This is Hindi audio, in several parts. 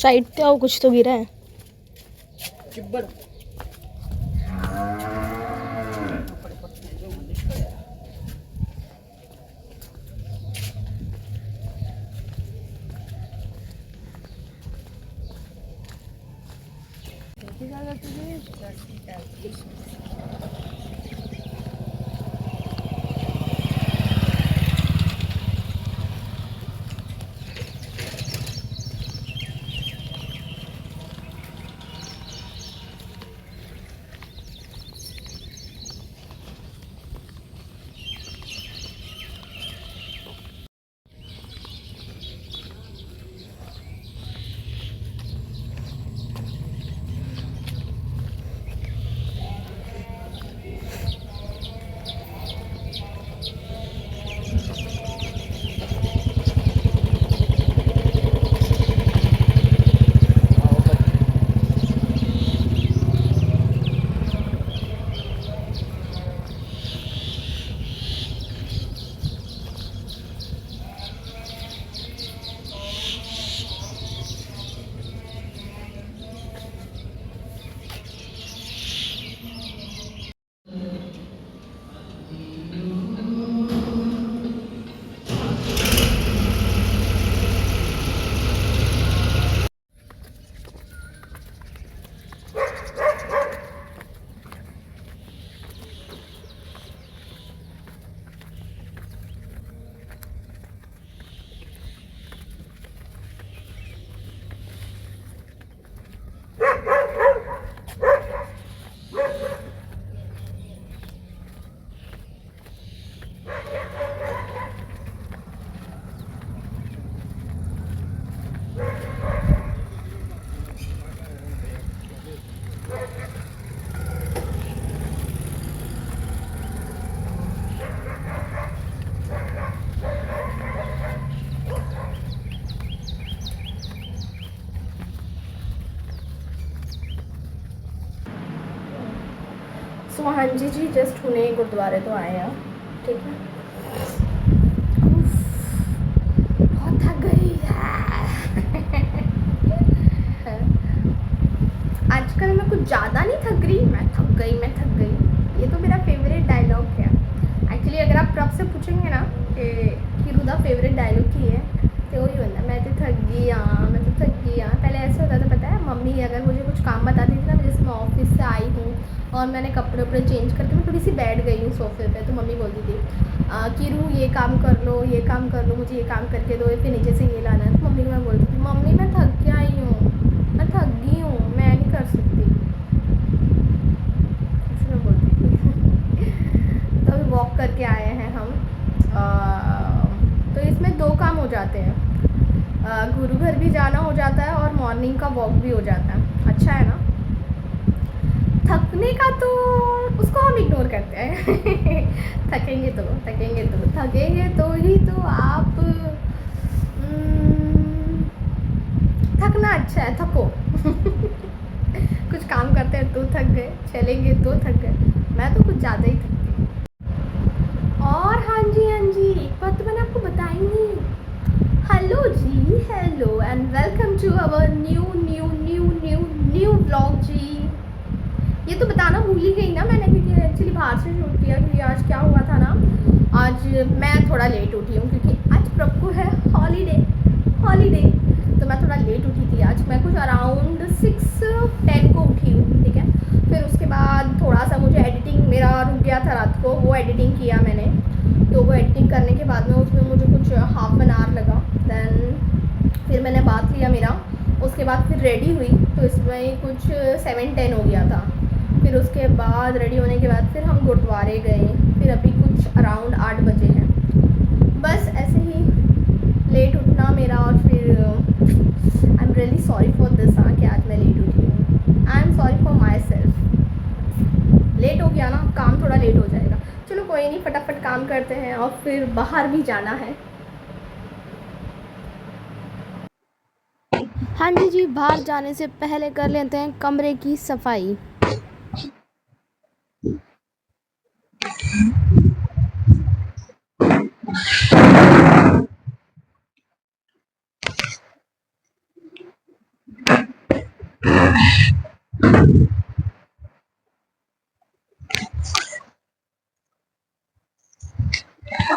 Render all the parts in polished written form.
साइड पे आओ, कुछ तो गिरा है। चिब्बर सो हाँ जी जस्ट हुने गुरुद्वारे तो आए हैं, ठीक है। बहुत थक गई आजकल मैं कुछ ज़्यादा नहीं थक रही, मैं थक गई। ये तो मेरा फेवरेट डायलॉग है एक्चुअली। अगर आप प्रभ से पूछेंगे ना कि रुदा फेवरेट डायलॉग की है तो वही बनता है, मैं तो थक गई हाँ। पहले ऐसे होता था पता है, मम्मी अगर मुझे कुछ काम बताती थी ना, जैसे मैं ऑफिस से आई हूँ और मैंने कपड़े वपड़े चेंज करके मैं थोड़ी सी बैठ गई हूँ सोफे पे, तो मम्मी बोलती थी कि रू ये काम कर लो, मुझे ये काम करके दो, फिर नीचे से ये लाना है। तो मम्मी को मैं बोलती थी, मम्मी मैं थक के आई हूँ, मैं थक गई हूँ, मैं नहीं कर सकती, ऐसे मैं बोलती थी। तो अभी वॉक करके आए हैं हम, तो इसमें 2 काम हो जाते हैं, गुरु घर भी जाना हो जाता है और मॉर्निंग का वॉक भी हो जाता है। अच्छा है ना। थकने का तो उसको हम इग्नोर करते हैं थकेंगे तो ही तो आप थकना अच्छा है, थको कुछ काम करते हैं तो थक गए, चलेंगे तो थक गए, मैं तो कुछ ज़्यादा ही थकती हूँ। और हाँ जी एक बात तो मैंने आपको बताई नहीं। Hello and welcome to our new vlog जी। ये तो बताना भूल ही गई ना मैंने, क्योंकि एक्चुअली बाहर से शूट किया, क्योंकि आज क्या हुआ था ना, आज मैं थोड़ा लेट उठी हूँ क्योंकि आज प्रभ को है हॉलीडे, तो मैं थोड़ा लेट उठी थी आज। मैं कुछ अराउंड 6:10 को उठी हूँ, ठीक है। फिर उसके बाद थोड़ा सा मुझे एडिटिंग मेरा रुक गया था रात को, वो एडिटिंग किया मैंने, तो वो एडिटिंग करने के बाद में उसमें मुझे कुछ हाफ एन आवर लगा। देन फिर मैंने बात लिया मेरा, उसके बाद फिर रेडी हुई, तो इसमें कुछ 7-10 हो गया था। फिर उसके बाद रेडी होने के बाद फिर हम गुरुद्वारे गए, फिर अभी कुछ अराउंड 8 बजे हैं। बस ऐसे ही लेट उठना मेरा, और फिर I am really sorry for this हाँ कि आज मैं लेट उठी हूँ। I am sorry for my self. Late हो गया ना, काम थोड़ा लेट हो जाएगा। चलो कोई नहीं, फटाफट काम करते हैं और फिर बाहर भी जाना है। हाँ जी बाहर जाने से पहले कर लेते हैं कमरे की सफाई। हाँ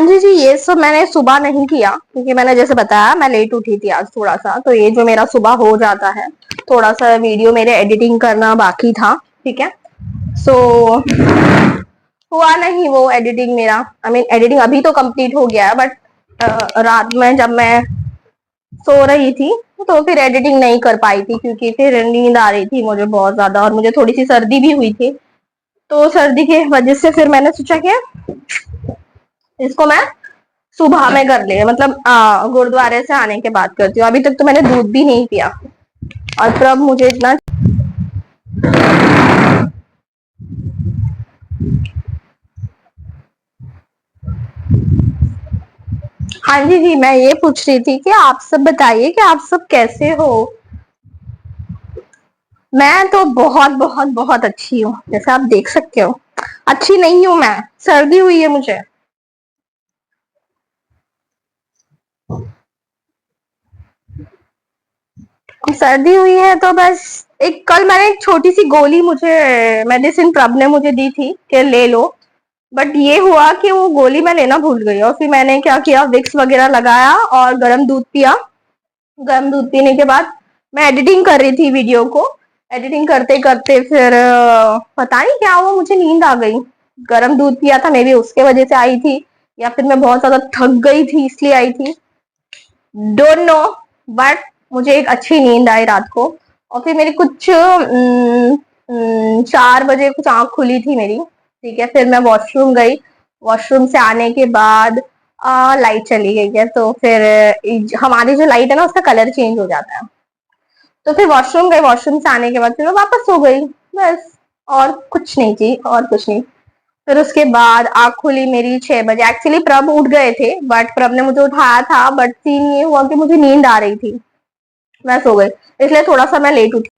जी जी, ये सब मैंने सुबह नहीं किया क्योंकि मैंने जैसे बताया मैं लेट उठी थी आज थोड़ा सा, तो ये जो मेरा सुबह हो जाता है, थोड़ा सा वीडियो मेरे एडिटिंग करना बाकी था, ठीक है। सो हुआ नहीं वो एडिटिंग मेरा, आई मीन एडिटिंग अभी तो कंप्लीट हो गया है, बट रात में जब मैं सो रही थी तो फिर एडिटिंग नहीं कर पाई थी क्योंकि फिर नींद आ रही थी मुझे बहुत ज्यादा, और मुझे थोड़ी सी सर्दी भी हुई थी। तो सर्दी की वजह से फिर मैंने सोचा कि इसको मैं सुबह में कर ले, मतलब गुरुद्वारे से आने के बाद करती हूँ। अभी तक तो मैंने दूध भी नहीं पिया, और फिर अब मुझे इतना। हाँ जी जी, मैं ये पूछ रही थी कि आप सब बताइए कि आप सब कैसे हो। मैं तो बहुत बहुत बहुत अच्छी हूँ, जैसे आप देख सकते हो। अच्छी नहीं हूँ मैं, सर्दी हुई है मुझे। सर्दी हुई है तो बस एक कल मैंने एक छोटी सी गोली, मुझे मेडिसिन प्रभ ने मुझे दी थी कि ले लो, बट ये हुआ कि वो गोली मैं लेना भूल गई, और फिर मैंने क्या किया, विक्स वगैरह लगाया और गर्म दूध पिया। गर्म दूध पीने के बाद मैं एडिटिंग कर रही थी वीडियो को। एडिटिंग करते करते फिर पता नहीं क्या हुआ, मुझे नींद आ गई। गर्म दूध पिया था, मे बी उसके वजह से आई थी, या फिर मैं बहुत ज्यादा थक गई थी इसलिए आई थी, डोंट नो। बट मुझे एक अच्छी नींद आई रात को। और फिर मेरी कुछ 4 बजे कुछ आंख खुली थी मेरी, ठीक है। फिर मैं वॉशरूम गई, वॉशरूम से आने के बाद लाइट चली गई है, तो फिर हमारी जो लाइट है ना उसका कलर चेंज हो जाता है। तो फिर वॉशरूम गई, वॉशरूम से आने के बाद फिर मैं वापस सो गई, बस। और कुछ नहीं जी, और कुछ नहीं। फिर उसके बाद आँख खुली मेरी 6 बजे। एक्चुअली प्रभ उठ गए थे, बट प्रभ ने मुझे उठाया था, बट सीन ये हुआ कि मुझे नींद आ रही थी, मैं सो गई, इसलिए थोड़ा सा मैं लेट उठी।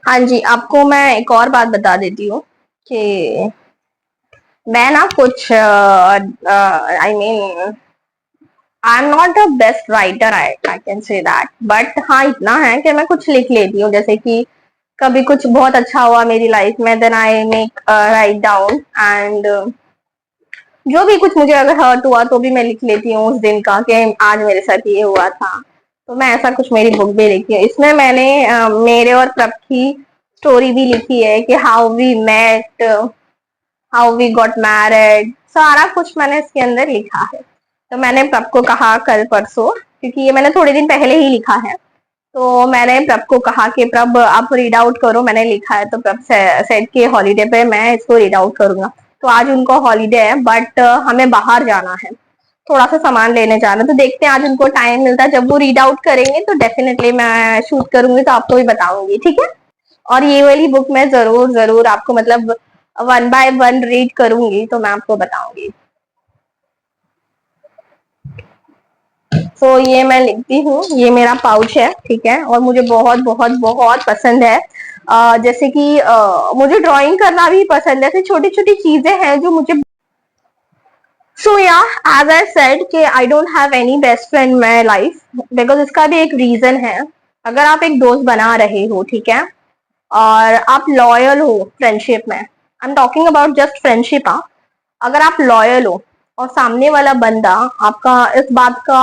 हाँ जी, आपको मैं एक और बात बता देती हूँ कि मैं ना कुछ I mean I am not the best writer, I can say that, but हाँ इतना है कि मैं कुछ लिख लेती हूँ। जैसे कि कभी कुछ बहुत अच्छा हुआ मेरी लाइफ में, then I make write down, and जो भी कुछ मुझे अगर हर्ट हुआ तो भी मैं लिख लेती हूँ उस दिन का कि आज मेरे साथ ये हुआ था। तो मैं ऐसा कुछ मेरी बुक भी लिखी है, इसमें मैंने मेरे और प्रभ की स्टोरी भी लिखी है कि how we met, how we got married, सारा कुछ मैंने इसके अंदर लिखा है। तो मैंने प्रभ को कहा कल परसों, क्योंकि ये मैंने थोड़े दिन पहले ही लिखा है, तो मैंने प्रभ को कहा कि प्रभ आप रीड आउट करो, मैंने लिखा है। तो प्रभ सेड के हॉलीडे पे मैं इसको रीड आउट करूंगा। तो आज उनको हॉलीडे है, बट हमें बाहर जाना है, थोड़ा सा सामान लेने जाना, तो देखते हैं आज उनको टाइम मिलता है, जब वो रीड आउट करेंगे तो डेफिनेटली मैं शूट करूंगी, तो आपको भी बताऊंगी, ठीक है। और ये वाली बुक मैं जरूर जरूर आपको मतलब वन बाय वन रीड करूंगी, तो मैं आपको बताऊंगी। तो ये मैं लिखती हूँ, ये मेरा पाउच है, ठीक है, और मुझे बहुत बहुत बहुत पसंद है। जैसे कि मुझे ड्राइंग करना भी पसंद है, तो छोटी छोटी चीजें हैं जो मुझे। सो या एज आई सेड कि आई don't have any best friend my life, because इसका भी एक रीजन है। अगर आप एक दोस्त बना रहे हो, ठीक है, और आप लॉयल हो फ्रेंडशिप में, I am talking about just friendship, हाँ। अगर आप लॉयल हो और सामने वाला बंदा आपका इस बात का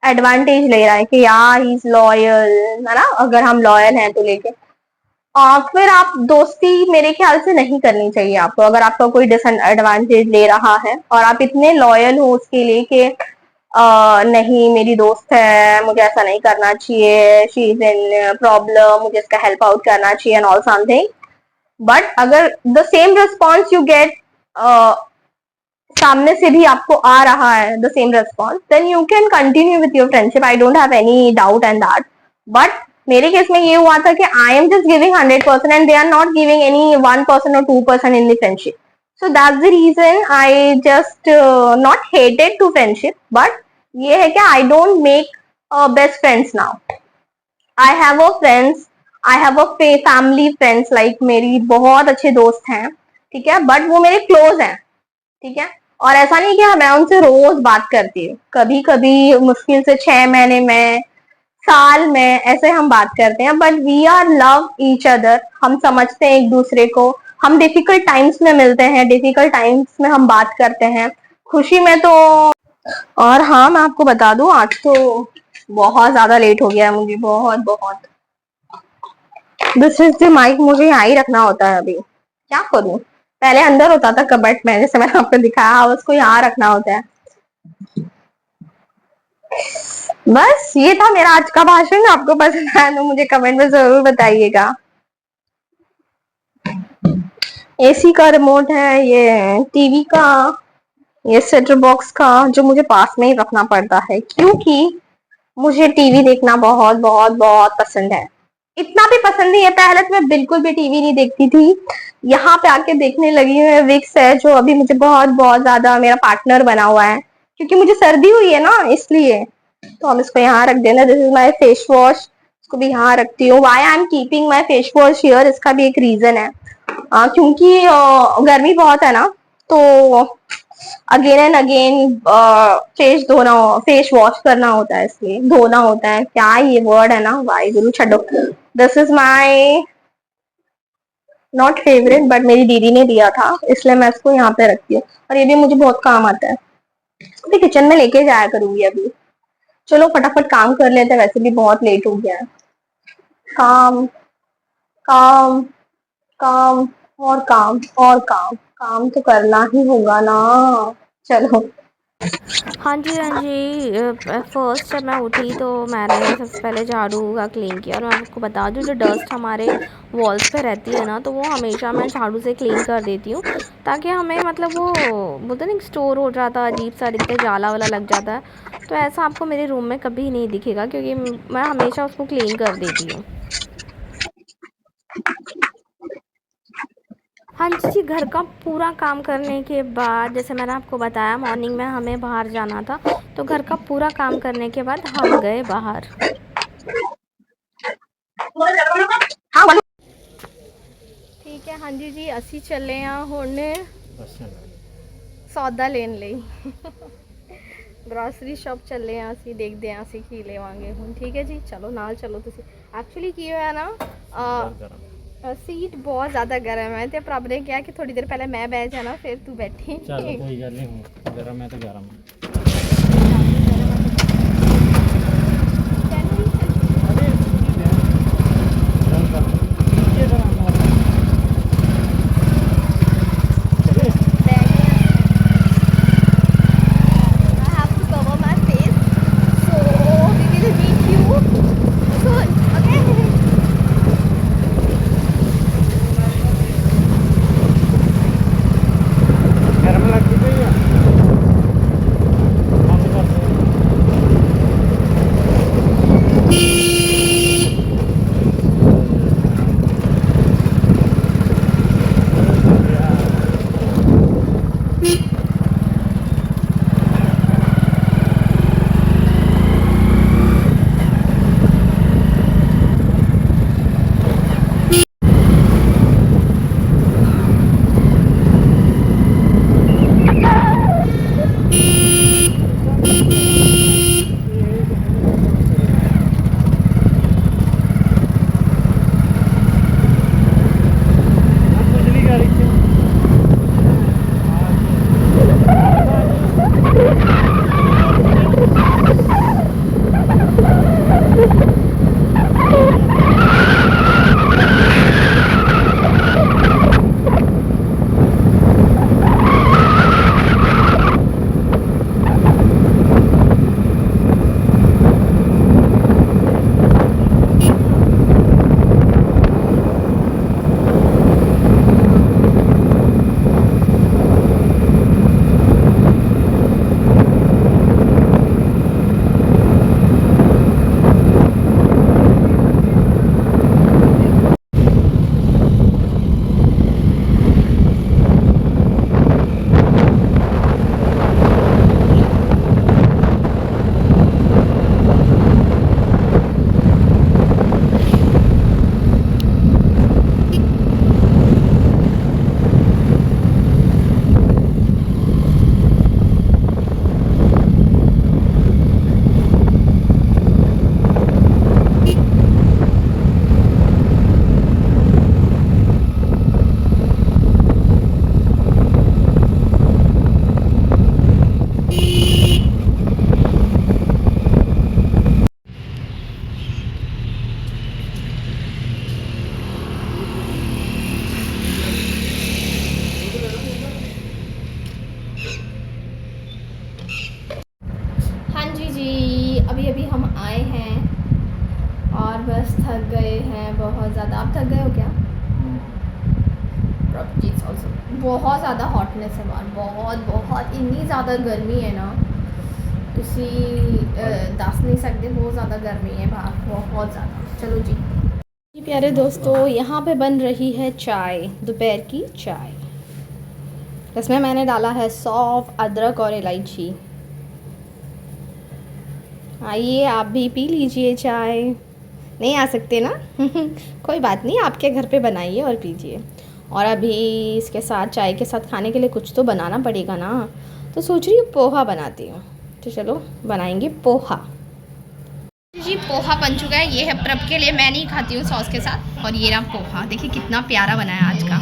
एडवांटेज ले रहा है कि यार ही इज लॉयल, है ना, अगर हम लॉयल हैं तो लेके फिर आप दोस्ती मेरे ख्याल से नहीं करनी चाहिए आपको। अगर आपका कोई डिसएडवांटेज ले रहा है और आप इतने लॉयल हो उसके लिए कि नहीं मेरी दोस्त है, मुझे ऐसा नहीं करना चाहिए, शी इज इन प्रॉब्लम, मुझे इसका हेल्प आउट करना चाहिए एंड ऑल समथिंग, बट अगर the same response you get, सामने से भी आपको आ रहा है the same response, then you can continue with your friendship, I don't have any doubt and that. But मेरे केस में ये हुआ था कि I am just giving 100% and they are not giving any 1% और 2% in the friendship. So that's the reason I just not hated to friendship, but ये है कि I don't make best friends now. I have a friends, I have a family friends, like मेरी बहुत अच्छे दोस्त हैं, ठीक है, बट वो मेरे क्लोज हैं, ठीक है। और ऐसा नहीं कि मैं उनसे रोज बात करती हूँ, कभी कभी मुश्किल से 6 महीने में, साल में ऐसे हम बात करते हैं, but we are love each other, हम समझते हैं एक दूसरे को, हम डिफिकल्ट टाइम्स में मिलते हैं, डिफिकल्ट टाइम्स में हम बात करते हैं, खुशी में तो। और हाँ, मैं आपको बता दूं, आज तो बहुत ज्यादा लेट हो गया है मुझे, बहुत बहुत। दिस इज द माइक, मुझे यहाँ ही रखना होता है अभी, क्या करूं। पहले अंदर होता था कबर्ट में, जैसे मैंने आपको दिखाया, उसको यहाँ रखना होता है। बस ये था मेरा आज का भाषण, आपको पसंद आया तो मुझे कमेंट में जरूर बताइएगा। एसी का रिमोट है ये, टीवी का, ये सेट बॉक्स का, जो मुझे पास में ही रखना पड़ता है क्योंकि मुझे टीवी देखना बहुत बहुत बहुत पसंद है। इतना भी पसंद नहीं है, पहले तो मैं बिल्कुल भी टीवी नहीं देखती थी, यहाँ पे आके देखने लगी हूँ। विक्स है जो अभी मुझे बहुत बहुत ज्यादा मेरा पार्टनर बना हुआ है, क्योंकि मुझे सर्दी हुई है ना, इसलिए। तो हम इसको यहाँ रख देना। This is my face wash, इसको भी यहाँ रखती हूँ। Why I am keeping my face wash here, इसका भी एक रीजन है, क्योंकि गर्मी बहुत है ना, तो again and again face wash करना होता है, इसलिए धोना होता है। क्या ये वर्ड है ना, वाई गुरु छो। This is my not favourite, but मेरी दीदी ने दिया था, इसलिए मैं इसको यहाँ पे रखती हूँ, और ये भी मुझे बहुत काम आता है। अभी किचन में लेके जाया करूंगी अभी। चलो फटाफट काम कर लेते हैं, वैसे भी बहुत लेट हो गया है। काम काम काम और काम और काम, काम तो करना ही होगा ना। चलो। हाँ जी, हाँ जी। फर्स्ट जब मैं उठी तो मैंने सबसे पहले झाड़ू का क्लीन किया, और मैं आपको बता दूँ जो डस्ट हमारे वॉल्स पे रहती है ना, तो वो हमेशा मैं झाड़ू से क्लीन कर देती हूँ, ताकि हमें मतलब वो बोलते नहीं स्टोर हो जाता, अजीब सा दिखता है, जाला वाला लग जाता है। तो ऐसा आपको मेरे रूम में कभी नहीं दिखेगा, क्योंकि मैं हमेशा उसको क्लीन कर देती हूँ। हाँ जी, जी, घर का पूरा काम करने के बाद, जैसे मैंने आपको बताया मॉर्निंग में हमें बाहर जाना था, तो घर का पूरा काम करने के बाद हम गए बाहर। हाँ बोलो। ठीक है, हाँ जी, जी, ਅਸੀਂ ਚੱਲੇ ਆ ਹੁਣ ਸੌਦਾ ਲੈਣ ਲਈ। ਗਰੋਸਰੀ ਸ਼ਾਪ ਚੱਲੇ ਆ, ਅਸੀਂ ਦੇਖਦੇ ਆ ਅਸੀਂ ਕੀ ਲੈਵਾਂਗੇ ਹੁਣ। ਠੀਕ ਹੈ ਜੀ, ਚਲੋ ਨਾਲ ਚਲੋ ਤੁਸੀਂ। ਐਕਚੁਅਲੀ ਕੀ ਹੋਇਆ ਨਾ, ਸੀਟ ਬਹੁਤ ਜ਼ਿਆਦਾ ਗਰਮ ਹੈ, ਤੇ ਪ੍ਰਭ ਨੇ ਕਿਹਾ ਕਿ ਥੋੜੀ ਦੇਰ ਪਹਿਲੇ ਮੈਂ ਬਹਿ ਜਾਣਾ, ਫਿਰ ਤੂੰ ਬੈਠੀ। चलो कोई गल नहीं, हूँ गरम है तो गरम है। I have to cover my face, so we will meet you soon. Okay? गरम लगती है। बस थक गए हैं बहुत ज़्यादा। आप थक गए हो क्या? प्रॉपर्टीज ऑल्सो बहुत ज़्यादा हॉटनेस है बाहर, बहुत बहुत इतनी ज़्यादा गर्मी है ना, तुसी दस नहीं सकते, बहुत ज़्यादा गर्मी है बाहर, बहुत ज़्यादा। चलो जी प्यारे दोस्तों, यहाँ पे बन रही है चाय, दोपहर की चाय। इसमें मैंने डाला है सौंफ, अदरक और इलायची। आइए आप भी पी लीजिए चाय। नहीं आ सकते ना? कोई बात नहीं, आपके घर पे बनाइए और पीजिए। और अभी इसके साथ, चाय के साथ खाने के लिए कुछ तो बनाना पड़ेगा ना, तो सोच रही हूँ पोहा बनाती हूँ। तो चलो बनाएंगे पोहा। जी पोहा बन चुका है, ये है प्रभ के लिए, मैं नहीं खाती हूँ सॉस के साथ। और ये रहा पोहा, देखिए कितना प्यारा बना है आज का।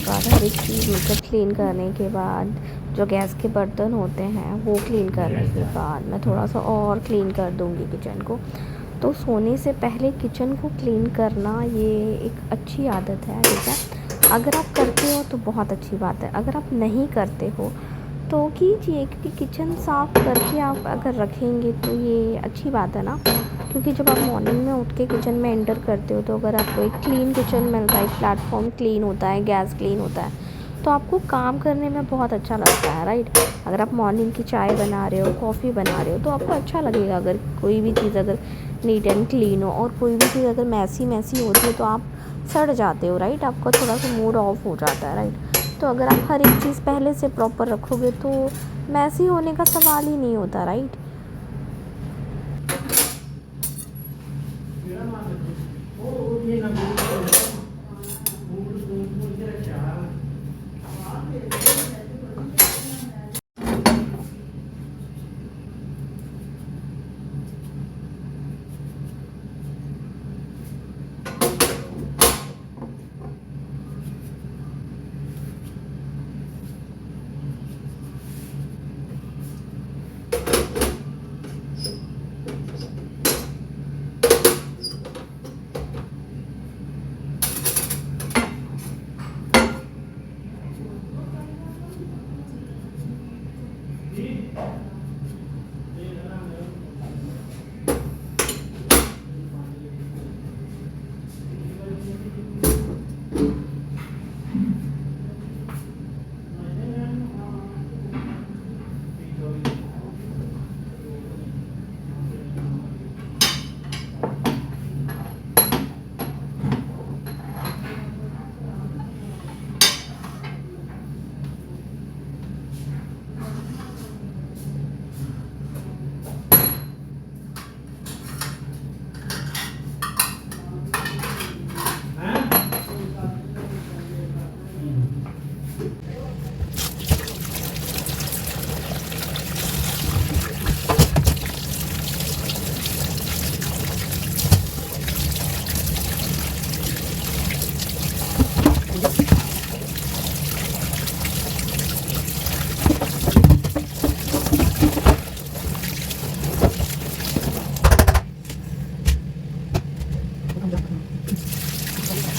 हर एक चीज़ मतलब क्लीन करने के बाद, जो गैस के बर्तन होते हैं वो क्लीन करने के बाद मैं थोड़ा सा और क्लीन कर दूँगी किचन को। तो सोने से पहले किचन को क्लीन करना ये एक अच्छी आदत है, ठीक है। अगर आप करते हो तो बहुत अच्छी बात है, अगर आप नहीं करते हो तो कीजिए, क्योंकि किचन साफ़ करके आप अगर रखेंगे तो ये अच्छी बात है ना। क्योंकि जब आप मॉर्निंग में उठ के किचन में एंटर करते हो तो अगर आपको एक क्लीन किचन मिलता है, एक प्लेटफॉर्म क्लीन होता है, गैस क्लीन होता है, तो आपको काम करने में बहुत अच्छा लगता है, राइट। अगर आप मॉर्निंग की चाय बना रहे हो, कॉफ़ी बना रहे हो, तो आपको अच्छा लगेगा। अगर कोई भी चीज़ अगर नीट एंड क्लीन हो, और कोई भी चीज़ अगर मैसी होती है तो आप सड़ जाते हो, राइट। आपका थोड़ा सा मूड ऑफ हो जाता है, राइट। तो अगर आप हर एक चीज़ पहले से प्रॉपर रखोगे तो मैसी होने का सवाल ही नहीं होता, राइट।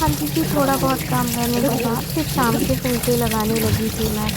हाँ जी, थोड़ा बहुत काम करने के बाद फिर शाम के फुलके लगाने लगी थी मैं।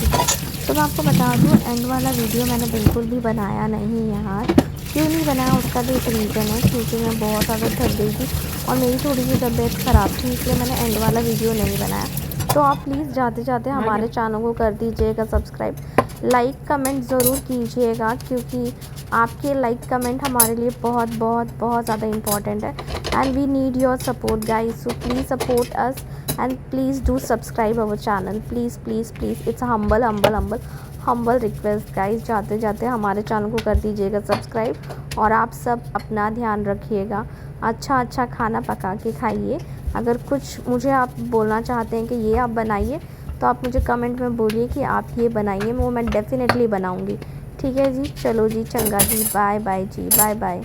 तो मैं आपको बता दूँ, एंड वाला वीडियो मैंने बिल्कुल भी बनाया नहीं है यार। क्यों नहीं बनाया उसका भी एक रीज़न है, क्योंकि मैं बहुत ज़्यादा थक गई थी और मेरी थोड़ी सी तबीयत ख़राब थी, इसलिए मैंने एंड वाला वीडियो नहीं बनाया। तो आप प्लीज़ जाते जाते हमारे चैनल को कर दीजिएगा सब्सक्राइब, लाइक कमेंट ज़रूर कीजिएगा, क्योंकि आपके लाइक कमेंट हमारे लिए बहुत बहुत बहुत ज़्यादा इम्पॉर्टेंट है। And we need your support guys, so please support us and please do subscribe our channel, please please please. It's humble request guys. जाते जाते हमारे चैनल को कर दीजिएगा सब्सक्राइब। और आप सब अपना ध्यान रखिएगा, अच्छा खाना पका के खाइए। अगर कुछ मुझे आप बोलना चाहते हैं कि ये आप बनाइए, तो आप मुझे कमेंट में बोलिए कि आप ये बनाइए, वो मैं डेफ़िनेटली बनाऊँगी। ठीक है जी, चलो जी, चंगा जी, बाय बाय जी, बाय बाय।